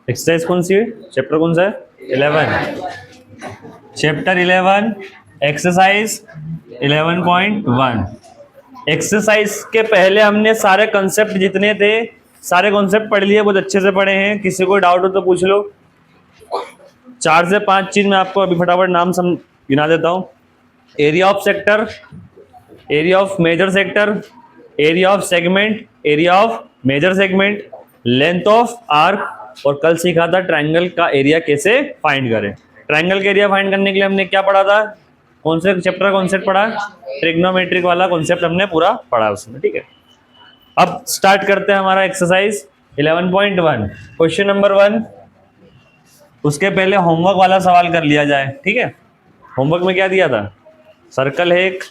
Exercise कौन सी है, chapter कौन सा है? 11, चैप्टर 11, एक्सरसाइज 11.1। एक्सरसाइज के पहले हमने सारे कॉन्सेप्ट जितने थे सारे कॉन्सेप्ट पढ़ लिए, बहुत अच्छे से पढ़े हैं। किसी को डाउट हो तो पूछ लो। 4 से 5 चीज मैं आपको अभी फटाफट नाम गिना देता हूँ। Area of sector, area of major sector, area of segment, area of major segment, length of arc, और कल सीखा था ट्रायंगल का एरिया कैसे फाइंड करें। ट्रायंगल का एरिया फाइंड करने के लिए हमने क्या पढ़ा था, कौन से चैप्टर का कॉन्सेप्ट पढ़ा? ट्रिग्नोमेट्रिक वाला कॉन्सेप्ट हमने पूरा पढ़ा उसमें, ठीक है। अब स्टार्ट करते हैं हमारा एक्सरसाइज 11.1। क्वेश्चन नंबर 1, उसके पहले होमवर्क वाला सवाल कर लिया जाए, ठीक है। होमवर्क में क्या दिया था? सर्कल है एक,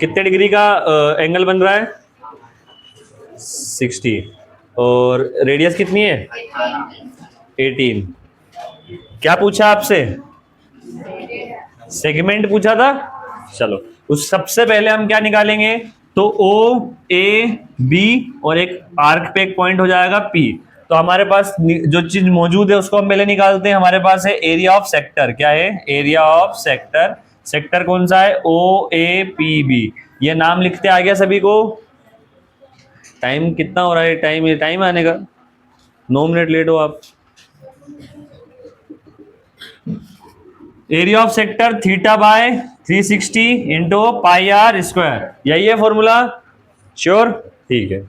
कितने डिग्री का एंगल बन रहा है? 60, और रेडियस कितनी है? 18। क्या पूछा आपसे? सेगमेंट पूछा था। चलो उस सबसे पहले हम क्या निकालेंगे, तो ओ ए बी और एक आर्क पे एक पॉइंट हो जाएगा पी। तो हमारे पास जो चीज मौजूद है उसको हम पहले निकालते हैं। हमारे पास है एरिया ऑफ सेक्टर। क्या है? Area of sector. सेक्टर कौन सा है? O A P B. ये नाम लिखते आ गया सभी को। टाइम कितना हो रहा है? टाइम आने का 9 मिनट लेट हो आप। Area of sector theta by 360 into pi r square, यही है फॉर्मूला? श्योर, ठीक है।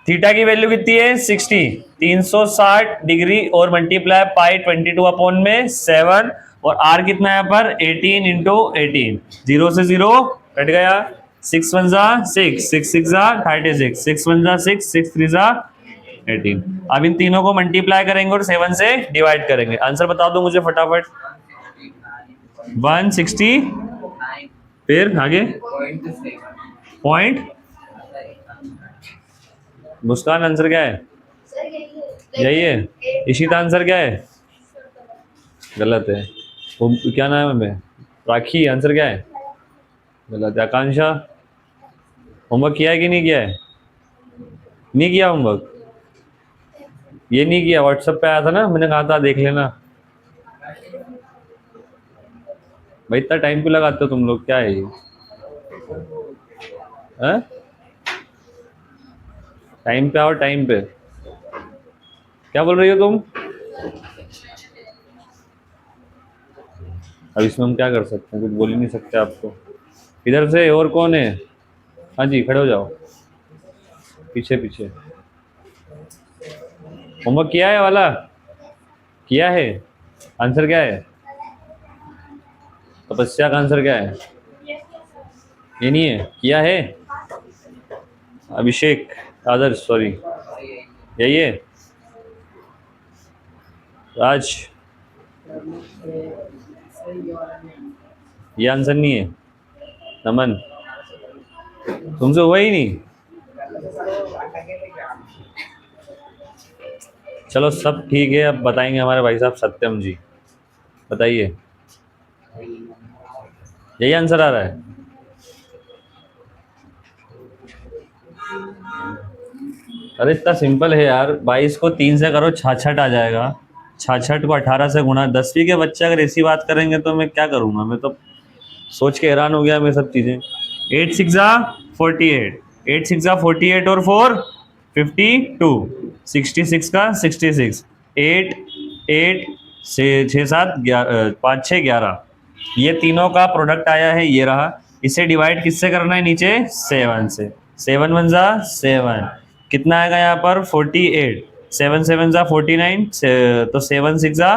थीटा की वैल्यू कितनी है? 60, 360 डिग्री और मल्टीप्लाई पाई 22 अपॉन में 7, और आर कितना है पर 18 इंटू 18। 0 से 0 कट गया। 6 1 जा 6, 6 6 जा 36, 6 1 जा 6, 6 3 जा 18। अब इन तीनों को मल्टीप्लाई करेंगे और 7 से डिवाइड करेंगे। आंसर बता दो मुझे फटाफट। 160, फिर आगे पॉइंट। मुस्कान आंसर क्या है? यही है। इशिता आंसर क्या है? गलत है। वो क्या नाम है? राखी आंसर क्या है? गलत है। आकांक्षा होमवर्क किया है कि नहीं किया है? नहीं किया होमवर्क? ये नहीं किया? व्हाट्सएप पे आया था ना, मैंने कहा था देख लेना। भाई इतना टाइम क्यों लगाते हो तुम लोग? क्या है ये? टाइम पे आओ, टाइम पे। क्या बोल रही हो तुम? अब इसमें हम क्या कर सकते हैं? कुछ बोल ही नहीं सकते आपको। इधर से और कौन है? हाँ जी, खड़े हो जाओ। पीछे पीछे। होमवर्क किया है वाला? किया है। आंसर क्या है? तपस्या का आंसर क्या है? ये नहीं है। किया है? अभिषेक, आदर्श, सॉरी, यही है। राज, ये आंसर नहीं है। नमन, तुमसे हुआ ही नहीं। चलो सब ठीक है। अब बताएंगे हमारे भाई साहब सत्यम जी। बताइए, यही आंसर आ रहा है? अरे इतना सिंपल है यार। 22 को 3 से करो 66 आ जाएगा। 66 को 18 से गुणा। 10वीं के बच्चे अगर ऐसी बात करेंगे तो मैं क्या करूँगा? मैं तो सोच के हैरान हो गया मैं सब चीज़ें। 8 6 जा 48, 8 6 जा 48 और 4 52, 66 का 66, 8 8 से 6 7 5 6 11, ये तीनों का प्रोडक्ट आया है, ये रहा। इसे डिवाइड किससे करना है? नीचे 7 से। 7 1 जा 7, कितना आएगा यहाँ पर? 48, 7 7 जा 49, तो 7 6 जा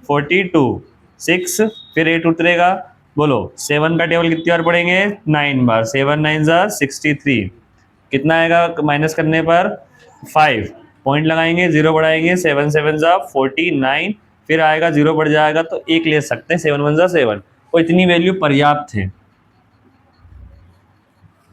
42, 6 फिर 8 उतरेगा। बोलो 7 का टेबल कितनी बार पढ़ेंगे? 9 बार। 7 9 जा 63, कितना आएगा माइनस करने पर? 5। पॉइंट लगाएंगे, 0 बढ़ाएंगे, 7 7 जा 49, फिर आएगा 0 बढ़ जाएगा तो 1 ले सकते हैं। 7 1 जा 7, तो इतनी वैल्यू पर्याप्त है।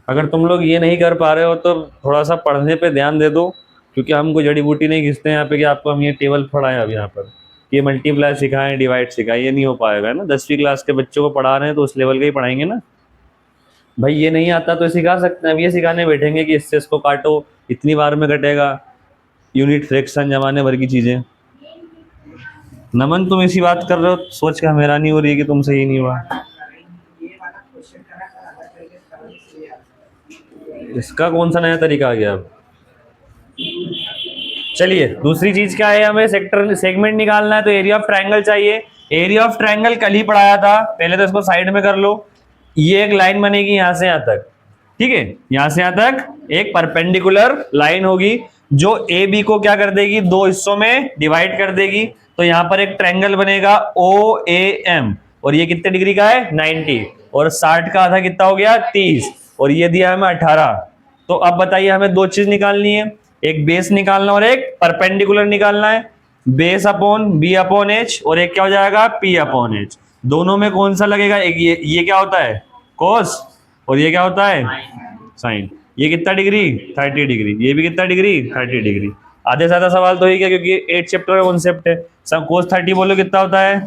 अगर तुम लोग ये नहीं कर पा रहे हो तो थोड़ा सा पढ़ने पे ध्यान दे दो, क्योंकि हम कोई जड़ी बूटी नहीं घिसते हैं यहाँ पे कि आपको हम ये टेबल पढ़ाएं। अब यहाँ पर ये मल्टीप्लाई सिखाएं, डिवाइड सिखाएं, ये नहीं हो पाएगा ना। 10वीं क्लास के बच्चों को पढ़ा रहे हैं तो उस लेवल का ही पढ़ाएंगे ना। भाई ये नहीं आता तो सिखा सकते हैं, अब ये सिखाने बैठेंगे कि इससे इसको काटो इतनी बार में कटेगा, यूनिट फ्रैक्शन जमाने भर की चीजें। नमन तुम ऐसी बात कर रहे हो सोच के हमें हैरानी हो रही है कि तुमसे ही नहीं हुआ। इसका कौन सा नया तरीका आ गया अब। चलिए दूसरी चीज क्या है, हमें सेक्टर सेगमेंट निकालना है तो एरिया ऑफ ट्रायंगल चाहिए। एरिया ऑफ ट्रायंगल कल ही पढ़ाया था, पहले तो इसको साइड में कर लो। ये एक लाइन बनेगी यहां से यहां तक, ठीक है, यहां से यहां तक एक परपेंडिकुलर लाइन होगी जो ए बी को क्या कर देगी, दो हिस्सों में डिवाइड कर देगी। तो यहां पर एक ट्रायंगल बनेगा ओ ए एम, और ये कितने डिग्री का है 90, और 60 का आधा कितना हो गया 30, और ये दिया हमें 18। तो अब बताइए हमें दो चीज निकालनी है, एक बेस निकालना और एक परपेंडिकुलर निकालना है। Base upon B upon H, और एक क्या हो जाएगा पी अपॉन एच। दोनों में कौन सा लगेगा, एक ये क्या होता है कोस, और ये क्या होता है साइन। ये कितना डिग्री 30 डिग्री, ये भी कितना डिग्री 30 डिग्री। आधे से ज्यादा सवाल तो ही क्या, क्योंकि 8 चैप्टर का कॉन्सेप्ट है। सब कोस 30 बोलो कितना होता है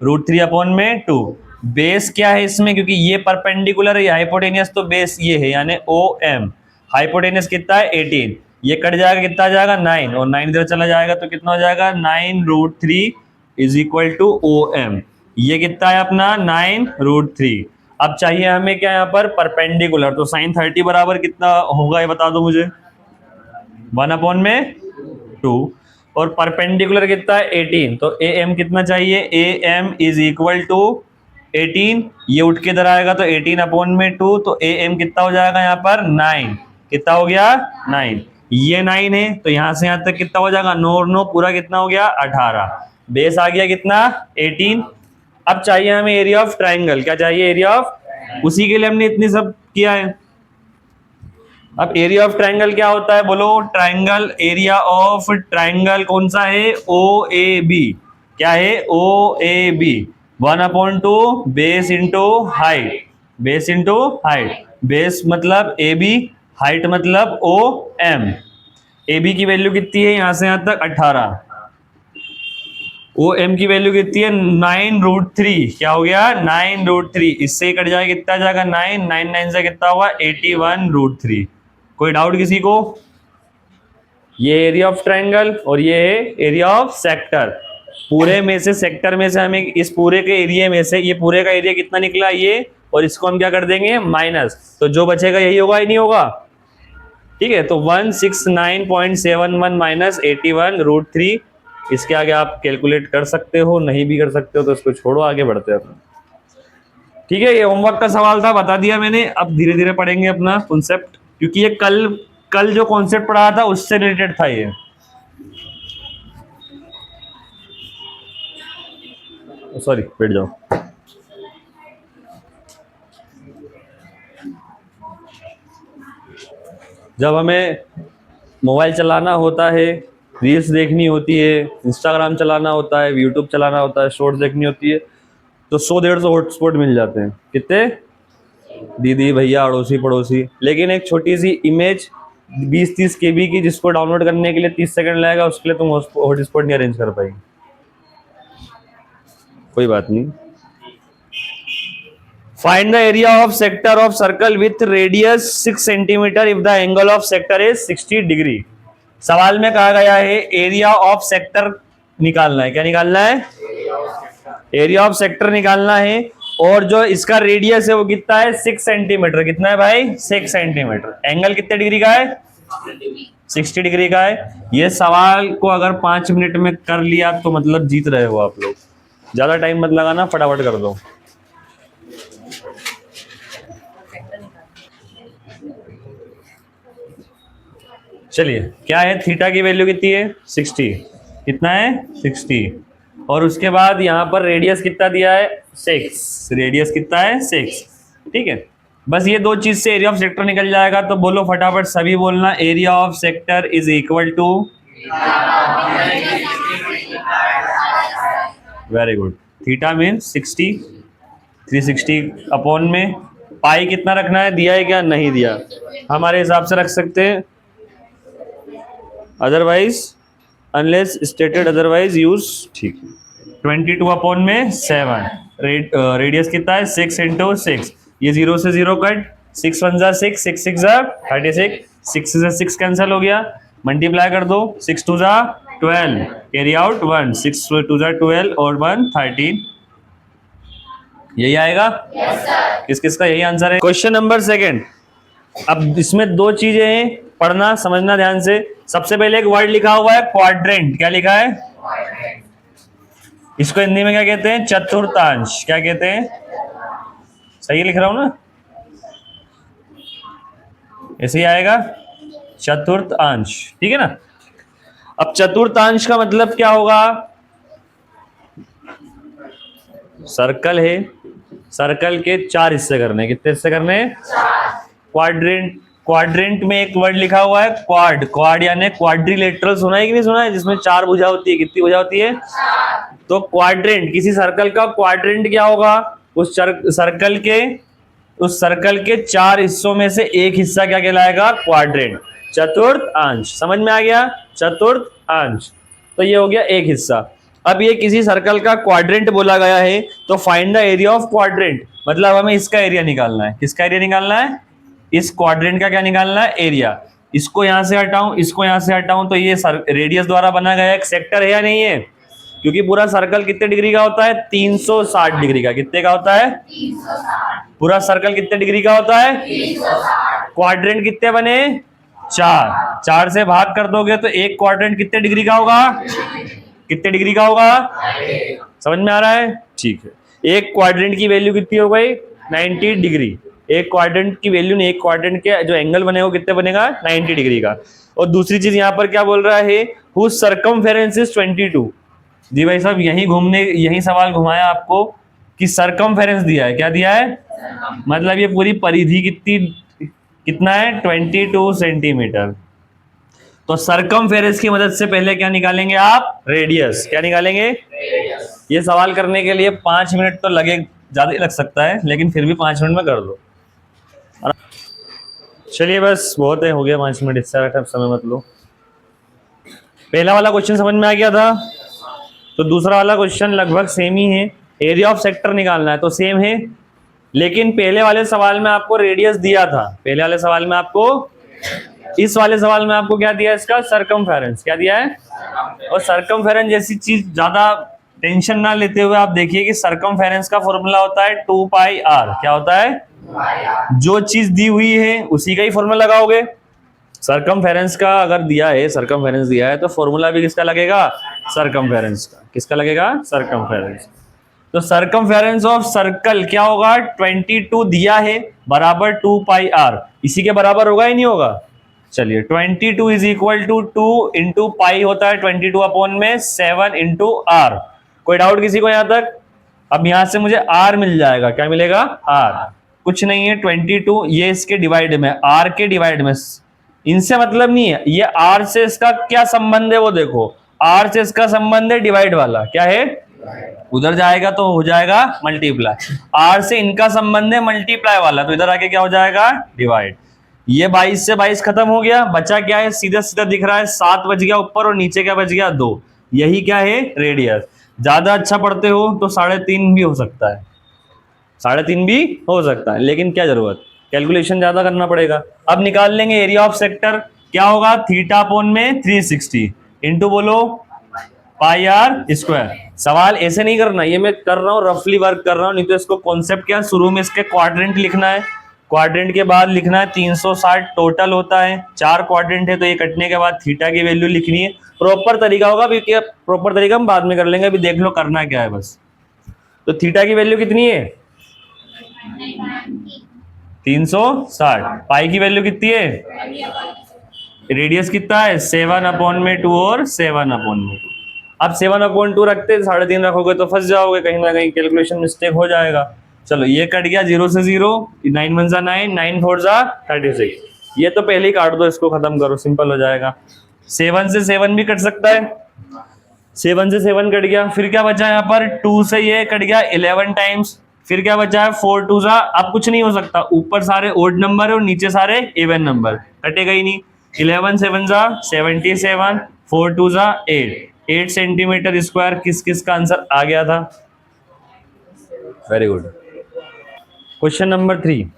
√3 अपॉन में 2। बेस क्या है इसमें, क्योंकि ये परपेंडिकुलर है हाइपोटेनियस, तो बेस ये है यानी ओ एम। हाइपोटेनियस कितना है 18, ये कट जाएगा कितना आ जाएगा 9, और 9 इधर चला जाएगा तो कितना हो जाएगा 9√3 is equal to O M. ये कितना है अपना 9√3। अब चाहिए हमें क्या यहाँ पर परपेंडिकुलर, तो साइन 30 बराबर कितना होगा ये बता दो मुझे, 1 अपॉन में 2, और परपेंडिकुलर कितना है 18, तो ए एम कितना चाहिए, A M is equal to 18, ये उठ के इधर आएगा तो 18 अपॉन में 2, तो ए एम कितना हो जाएगा यहाँ पर 9, कितना हो गया 9। ये 9 है तो यहाँ से यहाँ तक कितना हो जाएगा 9 और 9 पूरा कितना हो गया 18। बेस आ गया कितना 18। अब चाहिए हमें एरिया ऑफ ट्राइंगल, क्या चाहिए एरिया ऑफ, उसी के लिए हमने इतनी सब किया है। अब एरिया ऑफ ट्राइंगल क्या होता है बोलो, ट्राइंगल एरिया ऑफ ट्राइंगल कौन सा है ओ ए बी, क्या है O A B, 1/2 base into height, base into height, base मतलब ए बी, हाइट मतलब ओ एम। ए बी की वैल्यू कितनी है यहां से यहां तक 18, ओ एम की वैल्यू कितनी है 9√3, क्या हो गया 9√3, इससे कट जाएगा कितना जाएगा 9, 9 9 से कितना हुआ 81√3। कोई डाउट किसी को। ये एरिया ऑफ ट्रायंगल और ये है एरिया ऑफ सेक्टर। पूरे में से सेक्टर में से हमें इस पूरे के एरिया में से ये पूरे का एरिया कितना निकला ये, और इसको हम क्या कर देंगे माइनस, तो जो बचेगा यही होगा ही नहीं होगा, ठीक है। तो 169.71 माइनस 81√3, इसके आगे आप कैलकुलेट कर सकते हो, नहीं भी कर सकते हो तो इसको छोड़ो, आगे बढ़ते हैं अपना। ठीक है, ये होमवर्क का सवाल था, बता दिया मैंने। अब धीरे धीरे पढ़ेंगे अपना कॉन्सेप्ट, क्योंकि ये कल जो कॉन्सेप्ट पढ़ा था उससे रिलेटेड था ये। सॉरी बैठ जाओ। जब हमें मोबाइल चलाना होता है, रील्स देखनी होती है, इंस्टाग्राम चलाना होता है, यूट्यूब चलाना होता है, शॉर्ट्स देखनी होती है, तो 100-150 हॉटस्पॉट मिल जाते हैं। कितने, दीदी भैया अड़ोसी पड़ोसी। लेकिन एक छोटी सी इमेज 20-30 KB की जिसको डाउनलोड करने के लिए 30 सेकंड लगेगा, उसके लिए तुम हॉटस्पॉट नहीं अरेंज कर पाएंगे। कोई बात नहीं। Find the area of sector of circle with radius 6 centimetre if the angle of sector is 60 degree. सवाल में कहा गया है एरिया ऑफ सेक्टर निकालना है। क्या निकालना है, एरिया ऑफ सेक्टर निकालना है, और जो इसका रेडियस है वो कितना है 6 सेंटीमीटर। कितना है भाई 6 सेंटीमीटर। एंगल कितने डिग्री का है 60 डिग्री का है। ये सवाल को अगर 5 मिनट में कर लिया तो मतलब जीत रहे हो आप लोग। ज्यादा टाइम मत लगाना, फटाफट कर दो। चलिए क्या है, थीटा की वैल्यू कितनी है 60, कितना है 60, और उसके बाद यहां पर रेडियस कितना दिया है 6, रेडियस कितना है 6, ठीक है। बस ये दो चीज से एरिया ऑफ सेक्टर निकल जाएगा। तो बोलो फटाफट सभी बोलना, area of sector is equal to, very good, theta means 60, 360 upon में पाई कितना रखना है, दिया है क्या, नहीं दिया, हमारे हिसाब से रख सकते हैं, otherwise unless stated otherwise use, ठीक। 22 अपॉन में 7, रेडियस कितना है 6 इंटू 6, ये 0 से 0 कट, 6 1 जा 6, 6 6 जा 36, 6 से 6 कैंसिल हो गया, मल्टीप्लाई कर दो, 6 2 जा 12, कैरी आउट 1, 6 2 जा 12 और 1 13, यही आएगा। किस किस का यही आंसर है। Question number second. अब इसमें दो चीजें हैं, पढ़ना समझना ध्यान से। सबसे पहले एक वर्ड लिखा हुआ है क्वाड्रेंट, क्या लिखा है? इसको हिंदी में क्या कहते हैं? चतुर्थांश। क्या कहते हैं? सही लिख रहा हूं ना? ऐसे ही आएगा चतुर्थांश, ठीक है ना। अब चतुर्थांश का मतलब क्या होगा? सर्कल है, सर्कल के 4 हिस्से करने। कितने हिस्से करने? क्वाड्रेंट। क्वाड्रेंट में एक वर्ड लिखा हुआ है क्वाड। क्वाड यानी क्वाड्रिलेटरल, सुना है कि नहीं सुना है? जिसमें 4 भुजा होती है। कितनी भुजा होती है? तो क्वाड्रेंट, किसी सर्कल का क्वाड्रेंट क्या होगा? उस सर्कल के 4 हिस्सों में से एक हिस्सा क्या कहलाएगा? क्वाड्रेंट। चतुर्थांश। समझ में आ गया? चतुर्थांश। तो ये हो गया एक हिस्सा। अब ये किसी सर्कल का क्वाड्रेंट बोला गया है, तो find the area of quadrant, मतलब हमें इसका एरिया निकालना है। किसका एरिया निकालना है? इस क्वाड्रेंट का क्या निकालना है? एरिया। इसको यहां से हटाऊं, इसको यहां से हटाऊं, तो ये रेडियस द्वारा बना गया एक सेक्टर है या नहीं है? क्योंकि पूरा सर्कल कितने डिग्री का होता है? 360 डिग्री का। कितने का होता है? 360। पूरा सर्कल कितने डिग्री का होता है? 360। क्वाड्रेंट कितने बने? 4। 4 से भाग कर दोगे तो एक क्वाड्रेंट कितने डिग्री का होगा? कितने डिग्री का होगा? समझ में आ रहा है? ठीक है। एक क्वाड्रेंट की वैल्यू कितनी हो गई? 90 डिग्री। एक क्वाड्रेंट की वैल्यू नहीं, एक क्वाड्रेंट के जो एंगल बने वो कितने बनेगा? 90 डिग्री का। और दूसरी चीज यहाँ पर क्या बोल रहा है? Whose circumference is 22। जी भाई साहब, यही सवाल घुमाया आपको कि सर्कमफेरेंस दिया है। क्या दिया है? मतलब ये पूरी परिधि कितना है? 22 सेंटीमीटर। तो सर्कमफेरेंस की मदद से पहले क्या निकालेंगे आप? रेडियस। क्या निकालेंगे? रेडियस। ये सवाल करने के लिए 5 मिनट तो लगे, ज्यादा ही लग सकता है, लेकिन फिर भी 5 मिनट में कर दो। चलिए बस बहुत है, हो गया 5 मिनट, इससे समय मत लो। पहला वाला क्वेश्चन समझ में आ गया था, तो दूसरा वाला क्वेश्चन लगभग सेम ही है। एरिया ऑफ सेक्टर निकालना है तो सेम है, लेकिन पहले वाले सवाल में आपको रेडियस दिया था। पहले वाले सवाल में आपको, इस वाले सवाल में आपको क्या दिया? इसका सर्कमफेरेंस। क्या दिया है? और सर्कमफेरेंस जैसी चीज ज्यादा टेंशन ना लेते हुए आप देखिए कि सर्कमफेरेंस का फॉर्मूला होता है 2 पाई आर। क्या होता है? जो चीज दी हुई है उसी का ही फॉर्मूला लगाओगे। सर्कमफेरेंस का अगर दिया है, सर्कमफेरेंस दिया है, तो फॉर्मूला भी किसका लगेगा? सर्कमफेरेंस का। किसका लगेगा? सर्कमफेरेंस। तो सर्कमफेरेंस ऑफ सर्कल क्या होगा? 22 दिया है, बराबर 2 पाई आर। इसी के बराबर होगा ही नहीं होगा? चलिए, 22 is equal to 2 into pi होता है 22 अपॉन में 7 इंटू आर। कोई डाउट किसी को यहां तक? अब यहां से मुझे आर मिल जाएगा। क्या मिलेगा? आर। कुछ नहीं है, 22 ये इसके डिवाइड में, आर के डिवाइड में, इनसे मतलब नहीं है। ये आर से इसका क्या संबंध है वो देखो, आर से इसका संबंध है डिवाइड वाला। क्या है? उधर जाएगा तो हो जाएगा मल्टीप्लाई। आर से इनका संबंध है मल्टीप्लाई वाला, तो इधर आके क्या हो जाएगा? डिवाइड। ये 22 से 22 खत्म हो गया, बचा क्या है? सीधा सीधा दिख रहा है 7 बच गया ऊपर, और नीचे क्या बच गया? 2। यही क्या है? रेडियस। ज्यादा अच्छा पढ़ते हो तो 3.5 भी हो सकता है, 3.5 भी हो सकता है, लेकिन क्या जरूरत, कैलकुलेशन ज्यादा करना पड़ेगा। अब निकाल लेंगे एरिया ऑफ सेक्टर। क्या होगा? थीटा अपॉन में 360 इंटू बोलो पाई आर स्क्वायर। सवाल ऐसे नहीं करना, ये मैं कर रहा हूँ रफली वर्क कर रहा हूँ, नहीं तो इसको कॉन्सेप्ट क्या, शुरू में इसके क्वाड्रेंट लिखना है, क्वाड्रेंट के बाद लिखना है 360 टोटल होता है, 4 क्वाड्रेंट है तो ये कटने के बाद थीटा की वैल्यू लिखनी है। प्रॉपर तरीका होगा, क्योंकि प्रॉपर तरीका हम बाद में कर लेंगे, अभी देख लो करना क्या है बस। तो थीटा की वैल्यू कितनी है? 360। पाई की वैल्यू कितनी है? रेडियस कितना है? 7 अपॉन में 2 और 7 अपॉन में 2। अब 7 अपॉन 2 रखते 3.5 रखोगे तो फंस जाओगे, कहीं ना कहीं कैलकुलेशन मिस्टेक हो जाएगा। चलो ये कट गया 0 से 0, 9 1 जा 9, 9 4 जा 36। ये तो पहले ही काट दो, इसको खत्म करो, सिंपल हो जाएगा। 7 से 7 भी कट सकता है, 7 से 7 कट गया। फिर क्या बचा यहाँ पर? 2 से ये कट गया 11 टाइम्स। फिर क्या बचा है? 4 2 जा, अब कुछ नहीं हो सकता, ऊपर सारे ओड नंबर है और नीचे सारे इवन नंबर, कटेगा ही नहीं। 11 7 जा 77, 4 2 जा 8 सेंटीमीटर स्क्वायर। किस किस का आंसर आ गया था? Very good. क्वेश्चन नंबर 3,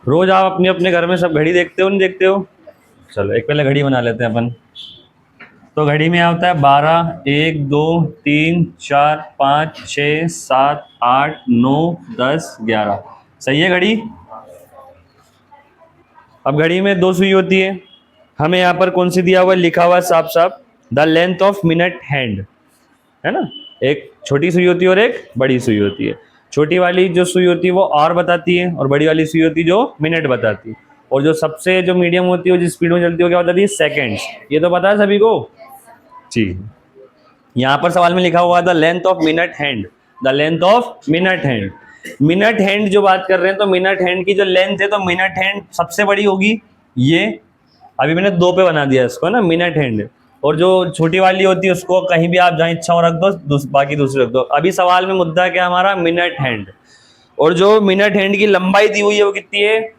रोज आप अपने अपने घर में सब घड़ी देखते हो नहीं देखते हो? चलो एक पहले घड़ी बना लेते हैं अपन। तो घड़ी में आता है 12, 1, 2, 3, 4, 5, 6, 7, 8, 9, 10, 11। सही है घड़ी? अब घड़ी में 2 सुई होती है, हमें यहाँ पर कौन सी दिया हुआ है, लिखा हुआ है साफ साफ, the length of minute hand, है ना। एक छोटी सुई होती है और एक बड़ी सुई होती है। छोटी वाली जो सुई होती है वो आवर बताती है, और बड़ी वाली सुई होती है जो मिनट बताती है। और जो सबसे जो मीडियम होती है, वो जिस स्पीड में चलती है, वो क्या बताती है, सेकेंड्स। ये तो पता है सभी को जी। यहाँ पर सवाल में लिखा हुआ है the length of minute hand, the length of minute hand. Minute hand जो बात कर रहे हैं, तो मिनट हैंड की जो लेंथ है, तो मिनट हैंड सबसे बड़ी होगी ये। अभी मैंने 2 पे बना दिया इसको ना, मिनट हैंड। और जो छोटी वाली होती है उसको कहीं भी आप जहाँ इच्छा हो रख दो, बाकी दूसरी रख दो। अभी सवाल में मुद्दा क्या हमारा, मिनट हैंड। और जो मिनट हैंड की लंबाई दी हुई है वो कितनी है,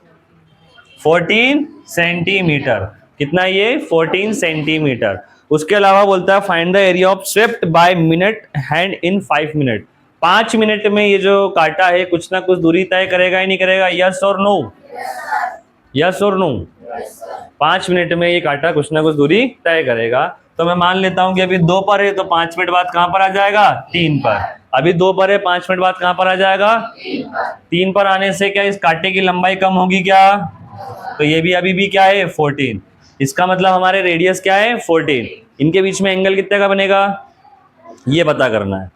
14 सेंटीमीटर। कितना है ये, 14 सेंटीमीटर। उसके अलावा बोलता है find the area of swept by minute hand in 5 minute. 5 minute में ये जो कांटा है कुछ ना कुछ दूरी तय करेगा ही नहीं करेगा, यस और नो, यस और नो। 5 मिनट में ये कांटा कुछ ना कुछ दूरी तय करेगा। तो मैं मान लेता हूं कि अभी 2 पर है, तो 5 मिनट बाद कहां पर आ जाएगा, 3 पर। अभी 2 पर है, 5 मिनट बाद कहां पर आ जाएगा, 3 पर आने से क्या इस कांटे की लंबाई कम होगी क्या, तो ये भी अभी भी क्या है, 14। इसका मतलब हमारे रेडियस क्या है, 14। इनके बीच में एंगल कितने का बनेगा, ये पता करना है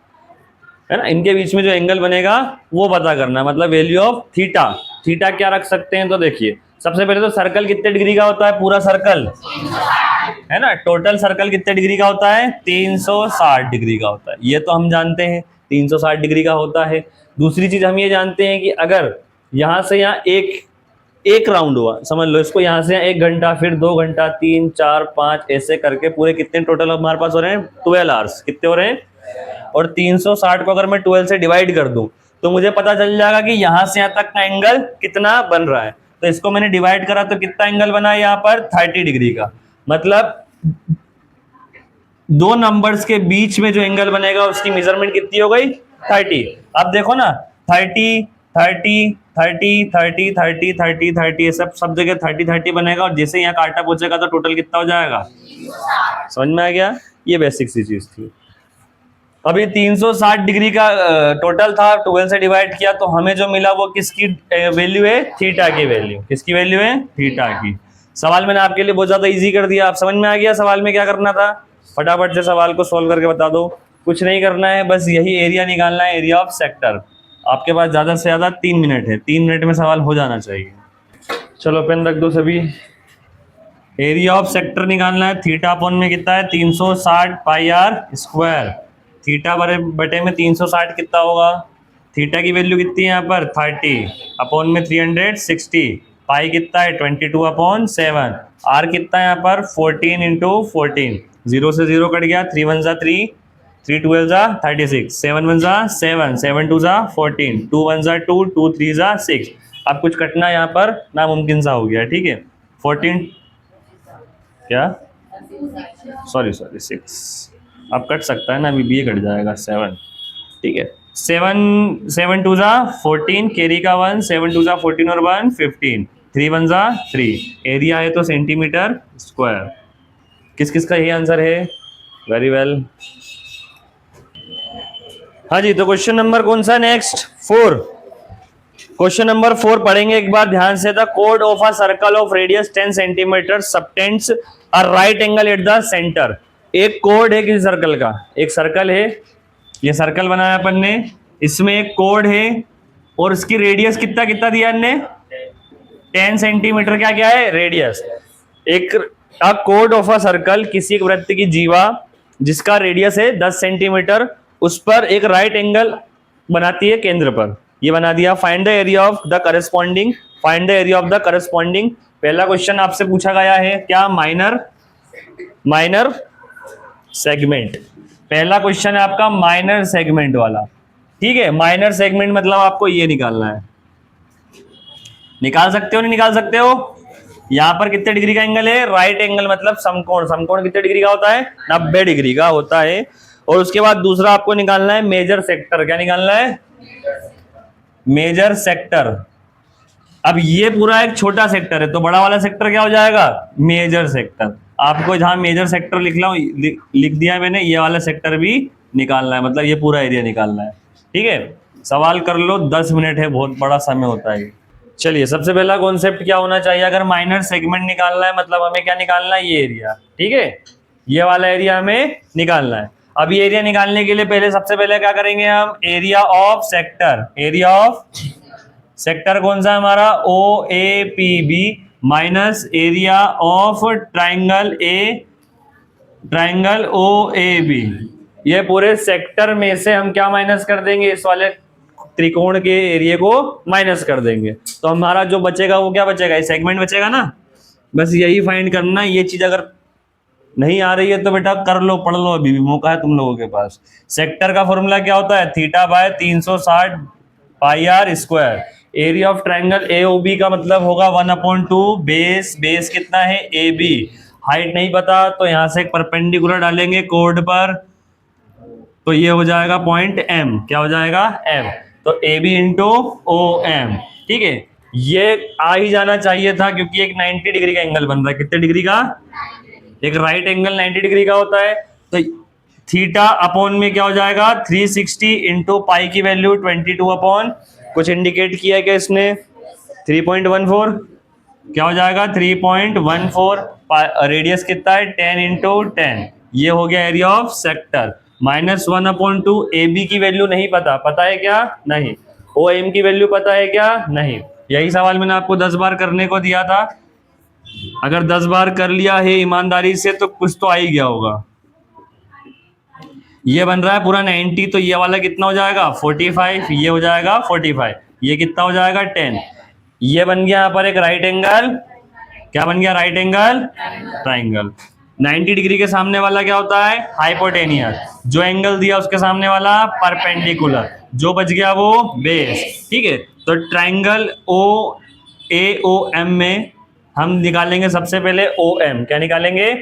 ना। इनके बीच में जो एंगल बनेगा वो पता करना है, मतलब वैल्यू ऑफ थीटा। थीटा क्या रख सकते हैं, तो देखिए सबसे पहले तो सर्कल कितने डिग्री का होता है, पूरा सर्कल, है ना। टोटल सर्कल कितने डिग्री का होता है, 360 डिग्री का होता है। ये तो हम जानते हैं 360 डिग्री का होता है। दूसरी चीज हम ये जानते हैं कि अगर यहाँ से यहाँ एक राउंड हुआ, समझ लो इसको, यहाँ से यहाँ 1 घंटा, फिर 2 घंटा, 3, 4, 5, ऐसे करके पूरे कितने टोटल हमारे पास हो रहे हैं, 12 आवर्स। कितने हो रहे हैं, और 360 को अगर मैं 12 से डिवाइड कर दूं तो मुझे पता चल जाएगा कि यहाँ से यहाँ तक का एंगल कितना बन रहा है। तो इसको मैंने डिवाइड करा तो कितना एंगल बना है यहाँ पर, 30 डिग्री का। मतलब 2 नंबर्स के बीच में जो एंगल बनेगा उसकी मेजरमेंट कितनी हो गई, 30। अब देखो ना, 30, 30, 30, 30, 30, 30, 30, सब जगह 30, 30 बनेगा। और जैसे यहाँ कांटा पहुंचेगा तो टोटल कितना हो जाएगा, समझ में आ गया। ये बेसिक सी चीज थी। अभी 360 डिग्री का टोटल था, 12 से डिवाइड किया तो हमें जो मिला वो किसकी वैल्यू है, थीटा की वैल्यू। किसकी वैल्यू है, थीटा की। सवाल मैंने आपके लिए बहुत ज्यादा इजी कर दिया। आप समझ में आ गया सवाल में क्या करना था, फटाफट से सवाल को सोल्व करके बता दो। कुछ नहीं करना है, बस यही एरिया निकालना है, एरिया ऑफ सेक्टर। आपके पास ज्यादा से ज्यादा 3 मिनट है, 3 मिनट में सवाल हो जाना चाहिए। चलो पेन रख दो सभी। एरिया ऑफ सेक्टर निकालना है, थीटा अपॉन में कितना है, 360 पाई आर स्क्वायर। थीटा बटे में 360 कितना होगा, थीटा की वैल्यू कितनी है यहाँ पर, 30 अपॉन में 360। पाई कितना है, 22/7। आर कितना है यहाँ पर, 14 इंटू 14। 0 से 0 कट गया, 3 1 3, 3 2 36, 7 1 7, 7 2 14, 2 1 2, 2 3 6। अब कुछ कटना यहाँ पर नामुमकिन सा हो गया, ठीक है। 14 क्या, सॉरी 6 अब कट सकता है ना, अभी ये कट जाएगा 7, ठीक है। 7 2 14, कैरी का 1, 7 2 14 और 1 15, 3 1 3। एरिया है तो सेंटीमीटर स्क्वायर। किस किस का यही आंसर है, वेरी वेल। हाँ जी, तो क्वेश्चन नंबर कौन सा, नेक्स्ट 4। क्वेश्चन नंबर 4 पढ़ेंगे एक बार ध्यान से। The code of a circle of radius 10 centimetre subtends a right angle at the centre. एक कोड है किसी सर्कल का, एक सर्कल है, ये सर्कल बनाया अपन ने, इसमें एक कोड है और उसकी रेडियस कितना कितना दिया हमने, 10 सेंटीमीटर क्या क्या है, रेडियस। एक कोड ऑफ अ सर्कल, किसी एक वृत्त की जीवा जिसका रेडियस है 10 सेंटीमीटर, उस पर एक राइट एंगल बनाती है केंद्र पर। ये बना दिया। Find the area of the corresponding, find the area of the corresponding. पहला क्वेश्चन आपसे पूछा गया है क्या, माइनर सेगमेंट। पहला क्वेश्चन है आपका माइनर सेगमेंट वाला, ठीक है। माइनर सेगमेंट मतलब आपको ये निकालना है। निकाल सकते हो नहीं निकाल सकते हो, यहाँ पर कितने डिग्री का एंगल है, राइट एंगल मतलब समकोण। समकोण कितने डिग्री का होता है, 90 डिग्री का होता है। और उसके बाद दूसरा आपको निकालना है मेजर सेक्टर। क्या निकालना है, मेजर सेक्टर। अब ये पूरा एक छोटा सेक्टर है, तो बड़ा वाला सेक्टर क्या हो जाएगा? Major sector. आपको जहां मेजर सेक्टर लिख दिया मैंने, ये वाला सेक्टर भी निकालना है, मतलब ये पूरा एरिया निकालना है। ठीक है, सवाल कर लो, 10 मिनट है, बहुत बड़ा समय होता है। चलिए, सबसे पहला कॉन्सेप्ट क्या होना चाहिए? अगर माइनर सेगमेंट निकालना है, मतलब हमें क्या निकालना है? ये एरिया। ठीक है, ये वाला एरिया हमें निकालना है। अब ये एरिया निकालने के लिए पहले सबसे पहले क्या करेंगे हम? Area of sector. Area of sector कौन सा है हमारा? O A P B minus area of triangle O A B. ये पूरे सेक्टर में से हम क्या माइनस कर देंगे? इस वाले त्रिकोण के एरिया को माइनस कर देंगे, तो हमारा जो बचेगा वो क्या बचेगा? ये सेगमेंट बचेगा ना। बस यही फाइंड करना। ये चीज अगर नहीं आ रही है तो बेटा कर लो, पढ़ लो, अभी भी मौका है तुम लोगों के पास। सेक्टर का फॉर्मूला क्या होता है? Theta by 360 pi r square. Area of triangle A O B का मतलब होगा 1/2 बेस कितना है? A B. हाइट नहीं पता तो यहां से एक परपेंडिकुलर डालेंगे कोड पर, तो ये हो जाएगा पॉइंट एम। क्या हो जाएगा? एम। तो A B into O M. ठीक है, ये आ ही जाना चाहिए था, क्योंकि एक 90 डिग्री का एंगल बन रहा है। कितने डिग्री का? एक राइट एंगल 90 डिग्री का होता है। तो थीटा अपॉन में क्या हो जाएगा? 360 इंटू पाई की वैल्यू 22 अपॉन कुछ इंडिकेट किया है क्या इसने? 3.14। क्या हो जाएगा? 3.14। रेडियस कितना है? 10 इंटू 10। ये हो गया area of sector. -1/2। A B की वैल्यू नहीं पता, पता है क्या? नहीं। ओ एम की वैल्यू पता है क्या? नहीं। यही सवाल मैंने आपको 10 बार करने को दिया था। अगर 10 बार कर लिया है ईमानदारी से तो कुछ तो आ ही गया होगा। ये बन रहा है पूरा 90, तो ये वाला कितना हो जाएगा? 45। ये हो जाएगा 45। ये कितना हो जाएगा? 10। ये बन गया यहाँ पर एक राइट एंगल। क्या बन गया? Right angle triangle. 90 डिग्री के सामने वाला क्या होता है? हाइपोटेनियस। जो एंगल दिया उसके सामने वाला परपेंडिकुलर। जो बच गया वो बेस। ठीक है, तो ट्राइंगल ओ ए ओ एम में हम निकालेंगे सबसे पहले ओ एम। क्या निकालेंगे?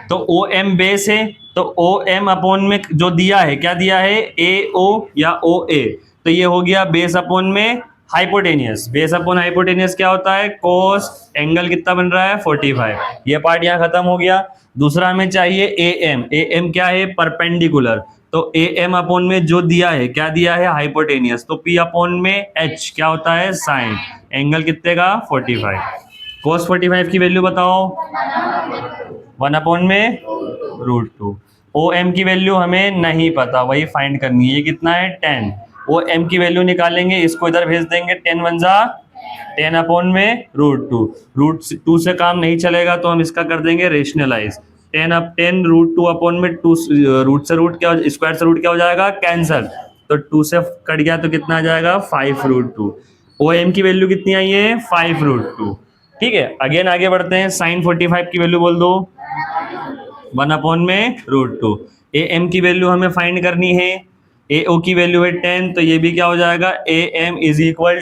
तो ओ एम बेस है, तो ओ एम अपॉन में जो दिया है, क्या दिया है? ए ओ या ओ ए। तो ये हो गया बेस अपॉन में हाइपोटेनियस। बेस अपॉन हाइपोटेनियस क्या होता है? कोस। एंगल कितना बन रहा है? 45। ये पार्ट यहाँ खत्म हो गया। दूसरा हमें चाहिए ए एम। ए एम क्या है? परपेंडिकुलर। तो ए एम अपॉन में जो दिया है, क्या दिया है? हाइपोटेनियस। तो पी अपॉन में एच क्या होता है? साइन। एंगल कितने का? 45। कोस 45 की वैल्यू बताओ। 1/√2। ओ एम की वैल्यू हमें नहीं पता, वही फाइंड करनी है। ये कितना है? 10। ओ एम की वैल्यू निकालेंगे, इसको इधर भेज देंगे। 10 1 जा 10/√2। √2 से काम नहीं चलेगा तो हम इसका कर देंगे रेशनलाइज। 10 √2 अपॉन में 2 रूट से रूट क्या, स्क्वायर से रूट क्या हो जाएगा? कैंसल। तो 2 से कट गया तो कितना आ जाएगा? 5√2। ओ एम की वैल्यू कितनी आई है? 5√2। ठीक है, अगेन आगे बढ़ते हैं। साइन 45 की वैल्यू बोल दो। 1/√2। ए एम की वैल्यू हमें फाइंड करनी है। ए ओ की वैल्यू है 10, तो ये भी क्या हो जाएगा? A M is equal